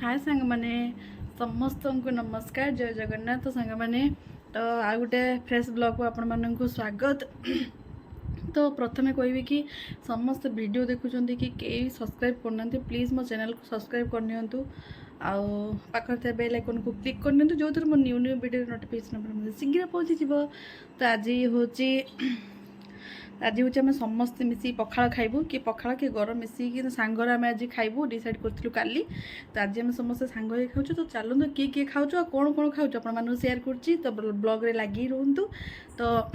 हाय सांग मैंने समस्त को नमस्कार जय जगन्नाथ सांग मैंने तो आ गोटे फ्रेश ब्लॉग को आपण मानक स्वागत। तो प्रथमे कहबी कि समस्त वीडियो देखुं कि कई सब्सक्राइब करना प्लीज मो चैनल को सब्सक्राइब करनी आखर बेल आइकन को क्लिक करनी जो थर मो न्यू न्यू वीडियो नोटिफिकेशन शीघ्र पहुँची जीव। तो आज हूँ आम समस्ते मिसी पखाड़ खाइबू कि पखाड़ कि गरम मिसिकी सांगर आम आज खाइबू डिसाइड करूँ काली। तो आज आम समस्ते सांग खाऊ। तो चलते किए किए खाऊ कौन कौन खाऊ आप सेयार करुँची तो ब्लॉग रे लगी रुहतु। तो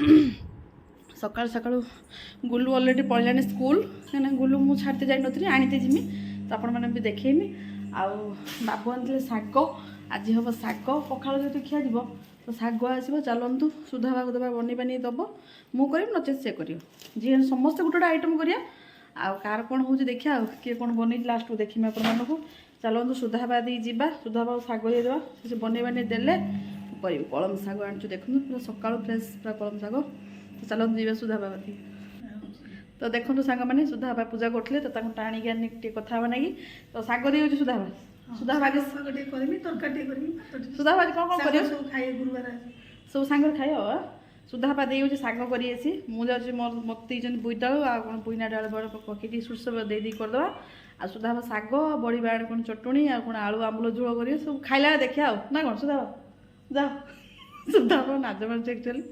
सकाल सकाल गुलू अलरेडी पढ़लानी स्कूल कहीं गुलू मुझे छाड़ते जाई नी आनीते जिमी तो आपण मैंने भी देखेमी। आउ बाबू आनी शाग आज हम शाग पखाड़ जो खिया तो शाग आसो चलतु सुधा भाग दबा बनी बनी दब मु कर नचेत से कर जी समस्त गोटे गोटे आइटम करिया कार कौन हो देखिया किए कौन बन लास्ट को देखी आपको चलतु सुधा भाग दी जावा सुधा भाग शाग देवा से बनी बनी देले कर कलम शाग आनी देखूँ पूरा सकाल फ्रेश पूरा कलम शाग। तो चलते जी सुधा भाग दी तो देखो सांग मैंने सुधा भाग पूजा करते तो टाणिक आनी कथा बना कि तो शाग दी सुधा भाग सुधा भाग सुधा भाज कौन कौन कर सब सांग खाए सुधा भाग दे शाग करी मुझे मत बोईतालु आ पुईना डाल पकई सुरस दे करदे आ सुधा भाग शाग बड़ी बाड़ कौन चटणी आ कौन आलू आंबुल झोल कर सब खाइला देखिया ना कौन सुधा भाग जा सुधा भाग नाच मार्च एक्चुअली।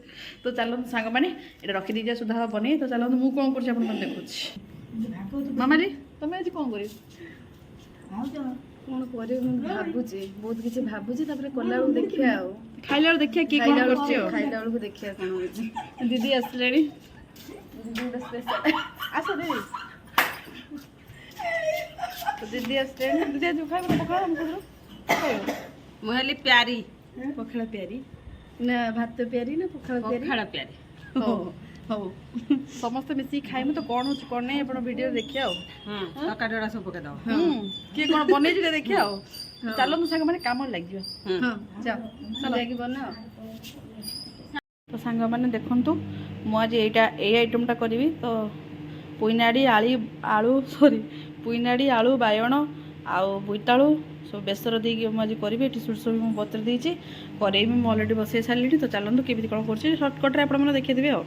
तो चलते सांग मैंने ये रखी दीजिए सुधा भाग बन तो चलते मुझे कौन कर देखुची मामा जी तुम आज कौन कर कौन कर भावुची बहुत किसी भावुची कला देखिए खाइला देखिए कि कौन करछि खाइला बेलू देखिए कौन होची दीदी आसले दीदी स्पेशल आस दीदी तो दीदी आसले दीदी जो खाइबो पखाड़ हम करो मोहली प्यारी पखाड़ प्यारी ना भात प्यारी ना पखाड़ प्यारी हो हो समस्त मिसी खाइमु तो कौन होची कौन नहीं अपन वीडियो देखिया तकाडा सब पके दो किए कौन बनै जे देखिया चलो तो सांग माने काम लग जियो हां जा चल जाके बना। तो सांग माने देखंतु मु आज एटा ए आइटमटा करबी तो पुईनाड़ी आलू सॉरी पुईनाड़ी आलू बायण आउ बोईतालु सब बेसर देकी आज करी ये सुरस भी मुझे बतर देती करेई भी अलरेडी बसई सारे। तो चलते केमी कौन कर सर्टकट्रे आपने देखीदेवी आ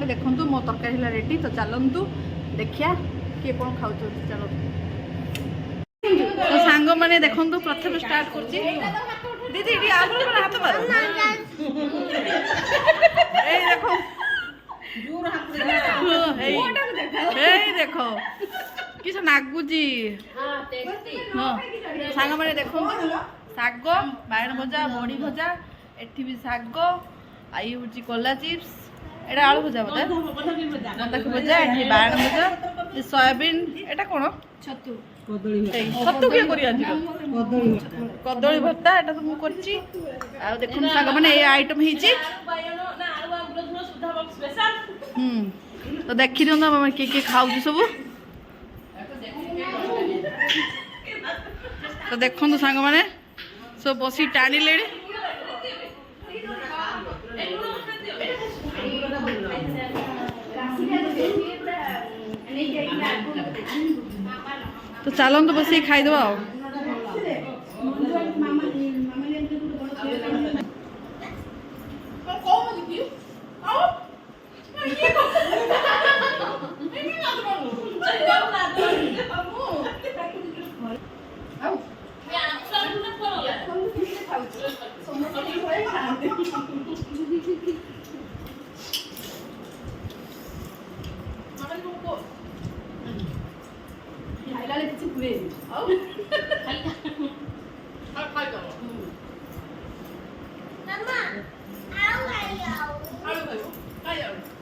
देखु मो तरकारी रेडी। तो चलतु देखिया किए कौन खाऊ चलो तो सांग मैंने देखु प्रथम स्टार्ट कर दीदी हाथ मार देखो देखो किस नागुची हाँ सांग मैंने देखो शाग बायण भजा बड़ी भजा एठी भी शाग आई हूँ कला चिप्स एटा आलू भजा बोधे बंधाकोबी भजा ये बायण भजा सोयाबीन एटा कौन छतु ଛତୁ କିଏ କରି ଆଜି କଦଳୀ ଭର୍ତ୍ତା ଏଟା ତ ମୁଁ କରିଛି ଆଉ ଦେଖନ୍ତୁ ସାଙ୍ଗମାନେ ଏଇ ଆଇଟମ୍ ହେଇଛି ତ ଦେଖିଦିଅନ୍ତୁ ଆମେ କିଏ କିଏ ଖାଉଛୁ ସବୁ ତ ଦେଖନ୍ତୁ ସାଙ୍ଗମାନେ ସବୁ ବସି ଟାଣିଲେଣି ତ ଚାଲନ୍ତୁ ବସିକି ଖାଇଦେବା ଆଉ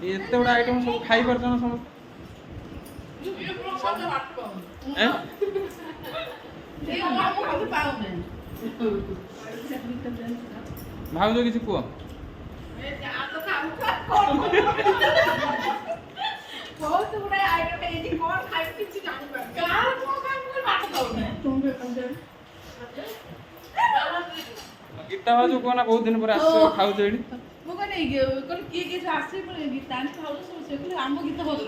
ଏତେ ଗୁଡ଼ା ଆଇଟମ୍ ସବୁ ଖାଇପାରୁଛ ନା ସମସ୍ତେ ଭାଉଜ କିଛି କୁହ ଗୀତା ଭାଉଜ କୁହ ନା ବହୁତ ଦିନ ପରେ ଆସ ଖାଉଛ ଏଠି ମୁଁ କହିଲି କିଏ କିଏ ଆସିବେ ଗୀତା ଆଣି ଖାଉଛ ସବୁ ସେ କହିଲେ ଆମ ଗୀତ ହଉଛି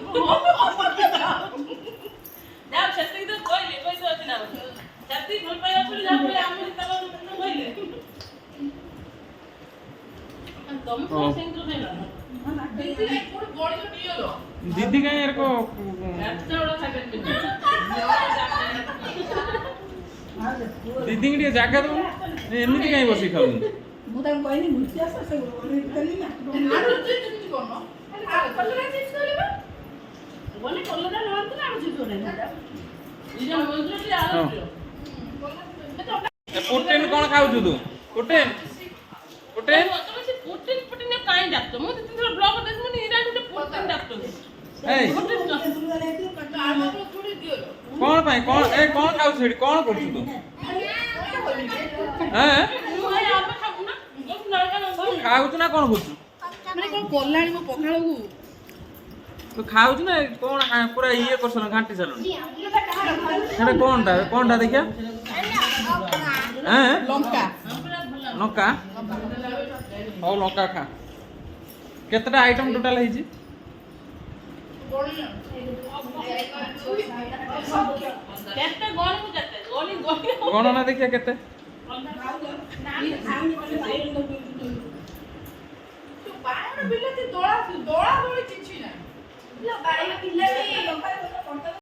ସେତିକି ତ କହିଲେ ପଇସା ଅଛି ନା ସେତିକି ଭଲ ପାଇବା ପଡି ଯାଉ ଆମ ଗୀତ କହିଲେ दीदी कहीं यार को दीदी की जगह दो एमती कहीं बसी खाऊ ମୁଁ ତାଙ୍କୁ କହିନି ଘୁଞ୍ଚି ଆସ ସେ କଲି ନା ଆଳୁ ଚିପ୍ସ କଣ କଲରା ଚିପ୍ସ କରିବା ବୋଲେ କଲରା ନହନ୍ତି ନା ଆଳୁ ଚିପ୍ସ ବନେଇବା ଇଜା ମଜୁରୀ ଆଳୁ प्रोटीन कौन खाऊ तू प्रोटीन प्रोटीन प्रोटीन काई डाक्टर मु तीन थोड़ा ब्लॉग देख मु इरा गुटे प्रोटीन डाक्टर ए कौन पाई कौन ए कौन खाऊ छेडी कौन करछु तू हैं खाऊ ना कौन करछु ମାନେ କଣ କଲାଣି ମୋ ପଖାଳକୁ तू खाऊ ना कौन पूरा ये करछन घांटी चलन एटा कोनटा देखिया हैं ଲଙ୍କା लंका हो लंका खा केतटा आइटम टोटल है जी केते गोल मु जते गोली गोली गणना देखिया केते ବାଇଗଣ ବିଲାତି ଦୋଳା ଦୋଳି କିଛି ନାହିଁ ବାଇଗଣ ବିଲାତି